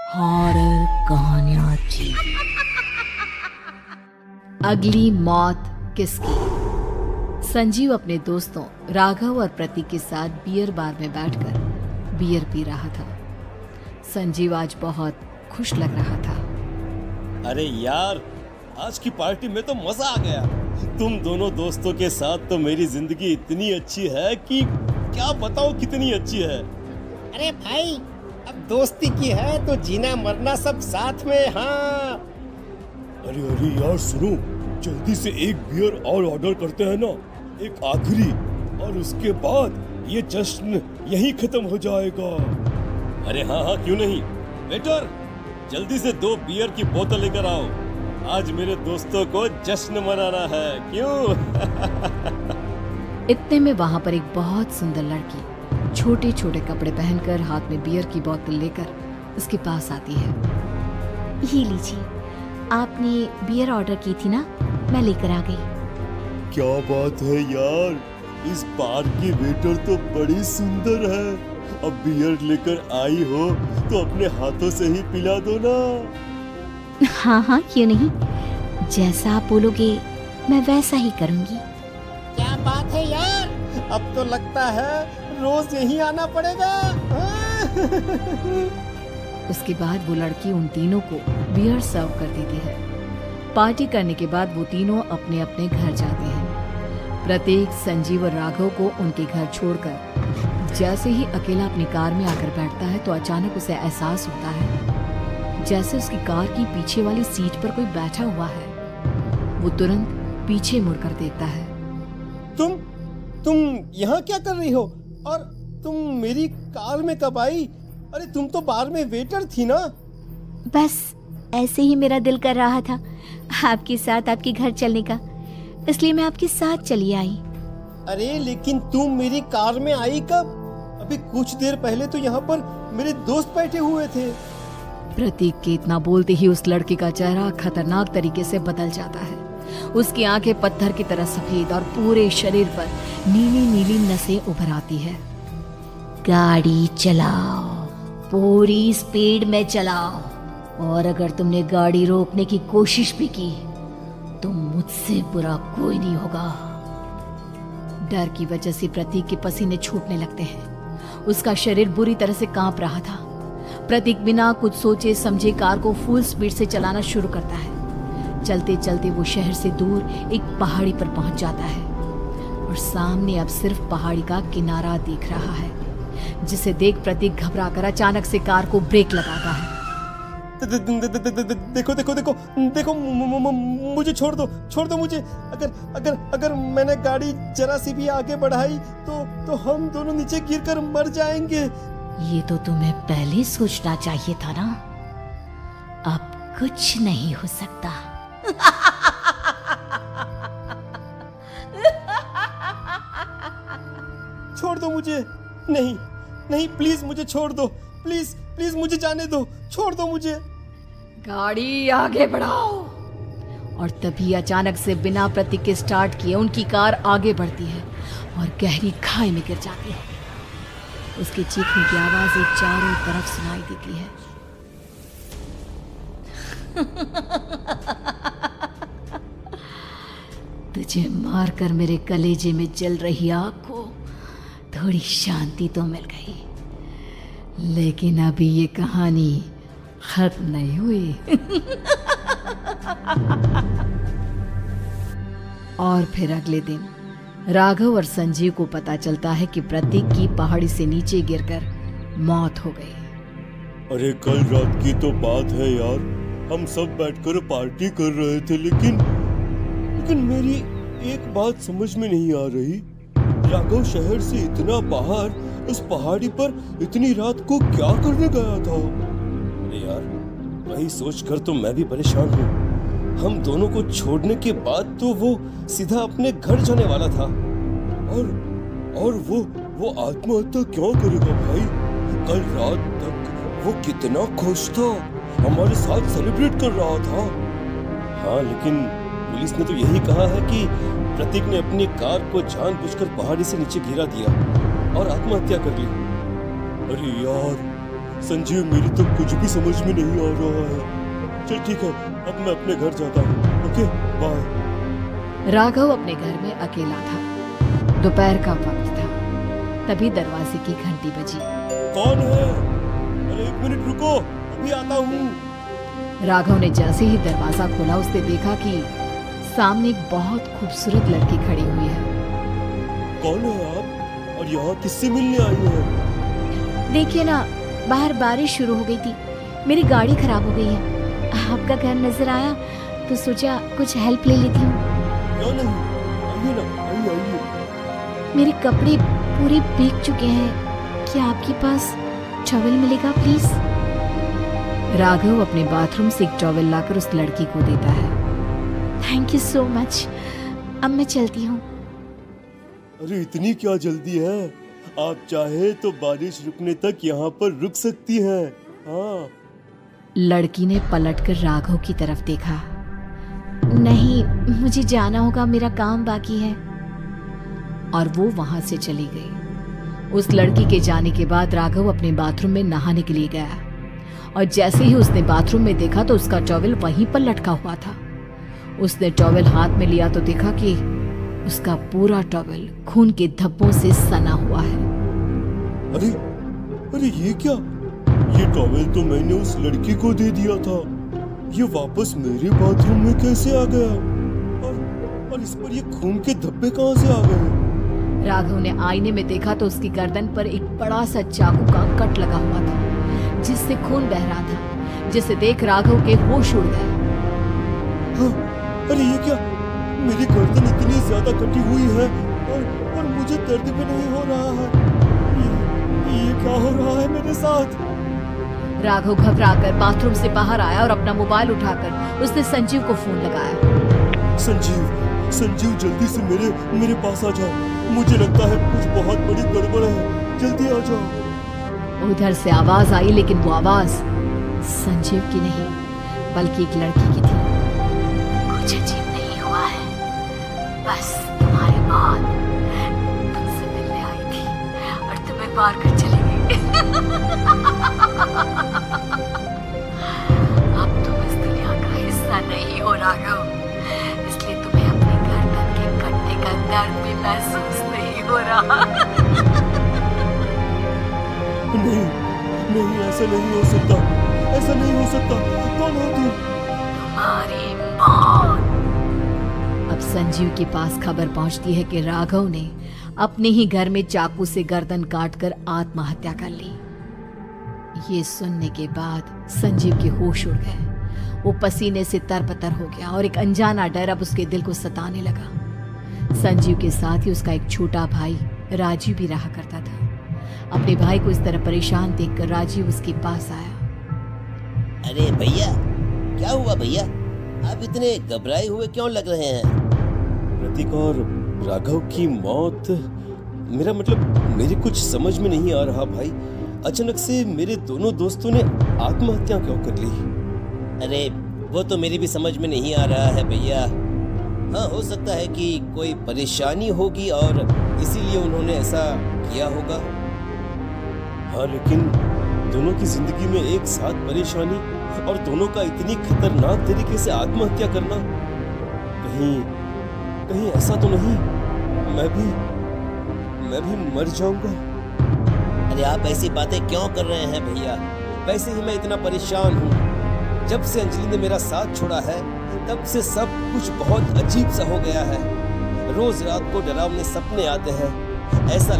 Horror कहानियां थी। अगली मौत किसकी? संजीव अपने दोस्तों राघव और प्रतीक के साथ बियर बार में बैठकर बियर पी रहा था। संजीव आज बहुत खुश लग रहा था। अरे यार, आज की पार्टी में तो मजा आ गया। तुम दोनों दोस्तों के साथ तो मेरी जिंदगी इतनी अच्छी है कि क्या बताओ कितनी अच्छी है। अरे भाई, अब दोस्ती की है तो जीना मरना सब साथ में। हाँ अरे अरे यार सुनो, जल्दी से एक बियर और ऑर्डर करते हैं ना, एक आखिरी, और उसके बाद ये जश्न यहीं खत्म हो जाएगा। अरे हाँ हाँ, क्यों नहीं। वेटर, जल्दी से 2 बियर की बोतल लेकर आओ। आज मेरे दोस्तों को जश्न मनाना है, क्यों? इतने में वहां पर एक बहुत सुंदर लड़की छोटे छोटे कपड़े पहनकर हाथ में बियर की बोतल लेकर उसके पास आती है। ये लीजिए, आपने बियर ऑर्डर की थी ना, मैं लेकर आ गई। क्या बात है यार, इस बार की वेटर तो बड़ी सुंदर है। अब बियर लेकर आई हो तो अपने हाथों से ही पिला दो ना। हाँ हाँ, क्यों नहीं, जैसा आप बोलोगे मैं वैसा ही करूँगी। क्या बात है यार, अब तो लगता है रोज यहीं आना पड़ेगा। उसके बाद वो लड़की उन तीनों को बियर सर्व कर देती है। पार्टी करने के बाद वो तीनों अपने अपने घर जाते हैं। प्रतीक, संजीव और राघव को उनके घर छोड़कर जैसे ही अकेला अपनी कार में आकर बैठता है तो अचानक उसे एहसास होता है जैसे उसकी कार की पीछे वाली सीट पर कोई बैठा हुआ है। वो तुरंत पीछे मुड़कर देखता है। तुम यहाँ क्या कर रही हो? और तुम मेरी कार में कब आई? अरे तुम तो बार में वेटर थी ना। बस ऐसे ही मेरा दिल कर रहा था आपके साथ आपके घर चलने का, इसलिए मैं आपके साथ चली आई। अरे लेकिन तुम मेरी कार में आई कब? अभी कुछ देर पहले तो यहाँ पर मेरे दोस्त बैठे हुए थे। प्रतीक के इतना बोलते ही उस लड़के का चेहरा खतरनाक तरीके से बदल जाता है। उसकी आंखें पत्थर की तरह सफेद और पूरे शरीर पर नीली नीली नसें उभर आती है। गाड़ी चलाओ, पूरी स्पीड में चलाओ, और अगर तुमने गाड़ी रोकने की कोशिश भी की तो मुझसे बुरा कोई नहीं होगा। डर की वजह से प्रतीक के पसीने छूटने लगते हैं। उसका शरीर बुरी तरह से कांप रहा था। प्रतीक बिना कुछ सोचे समझे कार को फुल स्पीड से चलाना शुरू करता है। चलते चलते वो शहर से दूर एक पहाड़ी पर पहुंच जाता है और सामने अब सिर्फ पहाड़ी का किनारा दिख रहा है, जिसे देख प्रतीक घबराकर अचानक से कार को ब्रेक लगाता है। देखो देखो देखो देखो, मुझे छोड़ दो मुझे। अगर मैंने गाड़ी जरा सी भी आगे बढ़ाई तो हम दोनों नीचे गिरकर मर जाएंगे। ये तो तुम्हें पहले सोचना चाहिए था ना। अब कुछ नहीं हो सकता। छोड़ दो मुझे। नहीं प्लीज मुझे छोड़ दो। प्लीज मुझे जाने दो। छोड़ दो मुझे। गाड़ी आगे बढ़ाओ। और तभी अचानक से बिना प्रतीक के स्टार्ट किए उनकी कार आगे बढ़ती है और गहरी खाई में गिर जाती है। उसके चीखने की आवाजें चारों तरफ सुनाई देती है। तुझे मारकर मेरे कलेजे में जल रही आग को थोड़ी शांति तो मिल गई, लेकिन अभी ये कहानी खत्म नहीं हुई। और फिर अगले दिन राघव और संजीव को पता चलता है कि प्रतीक की पहाड़ी से नीचे गिरकर मौत हो गई। अरे कल रात की तो बात है यार, हम सब बैठकर पार्टी कर रहे थे, लेकिन मेरी एक बात समझ में नहीं आ रही। राघव शहर से इतना बाहर उस पहाड़ी पर इतनी रात को क्या करने गया था? अरे यार, वही सोचकर तो मैं भी परेशान हूँ। हम दोनों को छोड़ने के बाद तो वो सीधा अपने घर जाने वाला था, और वो आत्महत्या क्यों करेगा भाई? कल रात तक वो कितना खुश था, हमारे साथ सेलिब्रेट कर रहा था। हाँ, लेकिन पुलिस ने तो यही कहा है कि प्रतीक ने अपनी कार को जानबूझकर पहाड़ी से नीचे गिरा दिया और आत्महत्या कर ली। अरे यार, संजीव मेरी तो कुछ भी समझ में नहीं आ रहा है। चल ठीक है, अब मैं अपने घर जाता हूँ। Okay bye. राघव अपने घर में अकेला था। दोपहर का वक्त था। तभी दरवाजे की घंटी बजी। कौन है? अरे 1 मिनट रुको, अभी आता हूँ। राघव ने जैसे ही दरवाजा खोला उसने देखा कि सामने एक बहुत खूबसूरत लड़की खड़ी हुई है। कौन है आप और यहाँ किससे मिलने आई है? देखिए ना, बाहर बारिश शुरू हो गई थी, मेरी गाड़ी खराब हो गई है। आपका घर नजर आया तो सोचा कुछ हेल्प ले लेती हूँ। क्यों नहीं, आइए ना, आइए। मेरे कपड़े पूरे भीग चुके हैं, क्या आपके पास टॉवल मिलेगा प्लीज? राघव अपने बाथरूम से एक टॉवल लाकर उस लड़की को देता है। थैंक यू सो मच, अब मैं चलती हूँ। अरे इतनी क्या जल्दी है? आप चाहे तो बारिश रुकने तक यहाँ पर रुक सकती हैं। हाँ। लड़की ने पलटकर राघव की तरफ देखा। नहीं, मुझे जाना होगा, मेरा काम बाकी है। और वो वहां से चली गई। उस लड़की के जाने के बाद राघव अपने बाथरूम में नहाने के लिए गया और जैसे ही उसने बाथरूम में देखा तो उसका टॉवल वहीं पर लटका हुआ था। उसने टॉवल हाथ में लिया तो देखा कि उसका पूरा टॉवल खून के धब्बों से सना हुआ है। अरे अरे ये क्या? ये टॉवल तो मैंने उस लड़की को दे दिया था। ये वापस मेरे बाथरूम में कैसे आ गया? और इस पर ये खून के धब्बे कहाँ से आ गए? राघव ने आईने में देखा तो उसकी गर्दन पर एक बड़ा सा चाकू का कट लगा हुआ था जिससे खून बह रहा था, जिसे देख राघव के होश उड़ गए। हाँ, अरे ये क्या? मेरी गर्दन इतनी ज्यादा कटी हुई है और मुझे दर्द भी नहीं हो रहा है। ये क्या हो रहा है मेरे साथ? राघव घबराकर बाथरूम से बाहर आया और अपना मोबाइल उठाकर उसने संजीव को फोन लगाया। संजीव जल्दी से मेरे पास आ जाओ। मुझे लगता है कुछ बहुत बड़ी गड़बड़ है, जल्दी आ जाओ। उधर से आवाज आई, लेकिन वो आवाज संजीव की नहीं बल्कि एक लड़की की थी। कुछ अजीब नहीं हुआ है, बस तुम्हारी माँ तुमसे मिलने आई थी और तुम्हें मार कर चली गई। अब तुम इस दुनिया का हिस्सा नहीं हो राघव, इसलिए तुम्हें अपने गर्दन के कटने का दर्द भी महसूस नहीं हो रहा। नहीं, ऐसा नहीं हो सकता, ऐसा नहीं हो सकता। कौन हो तुम? तुम्हारी मौत। अब संजीव के पास खबर पहुंचती है कि राघव ने अपने ही घर में चाकू से गर्दन काटकर आत्महत्या कर ली। ये सुनने के बाद संजीव के होश उड़ गए। वो पसीने से तरबतर हो गया और एक अनजाना डर अब उसके दिल को सताने लगा। संजीव के साथ ही उसका एक छोटा भाई राजीव भी रहा करता था। अपने भाई को इस तरह परेशान देखकर राजीव उसके पास आया। अरे भैया, क्या हुआ भैया? आप इतने घबराए हुए क्यों लग रहे हैं? प्रतीक और राघव की मौत, मेरा मतलब मेरे कुछ समझ में नहीं आ रहा भाई। अचानक से मेरे दोनों दोस्तों ने आत्महत्या क्यों कर ली? अरे वो तो मेरी भी समझ में नहीं आ रहा है भैया। हाँ, हो सकता है कि कोई परेशानी होगी और इसीलिए उन्होंने ऐसा किया होगा। हाँ, लेकिन दोनों की जिंदगी में एक साथ परेशानी और दोनों का इतनी खतरनाक तरीके से आत्महत्या करना, कहीं ऐसा तो नहीं मैं भी मर जाऊंगा? अरे आप ऐसी बातें क्यों कर रहे हैं भैया? वैसे ही मैं इतना परेशान हूँ। जब से अंजलि ने मेरा साथ छोड़ा है तब से सब कुछ बहुत अजीब सा हो गया है। रोज रात को डरावने सपने आते हैं। ऐसा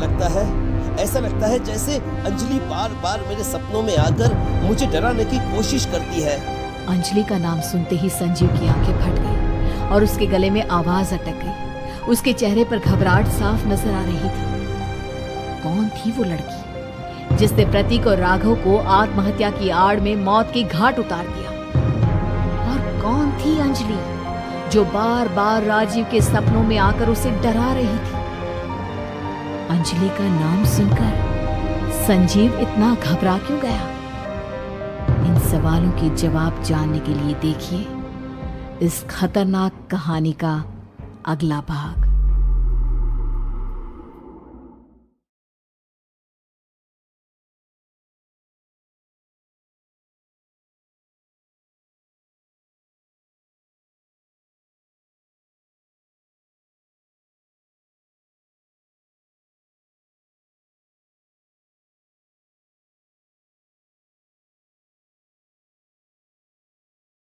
लगता है जैसे अंजलि बार बार मेरे सपनों में आकर मुझे डराने की कोशिश करती है। अंजलि का नाम सुनते ही संजीव की आंखें फट गई और उसके गले में आवाज अटक गई। उसके चेहरे पर घबराहट साफ नजर आ रही थी। कौन थी वो लड़की जिसने प्रतीक और राघव को आत्महत्या की आड़ में मौत के घाट उतार दिया? और कौन थी अंजलि जो बार बार राजीव के सपनों में आकर उसे डरा रही थी? अंजलि का नाम सुनकर संजीव इतना घबरा क्यों गया? इन सवालों के जवाब जानने के लिए देखिए इस खतरनाक कहानी का अगला भाग।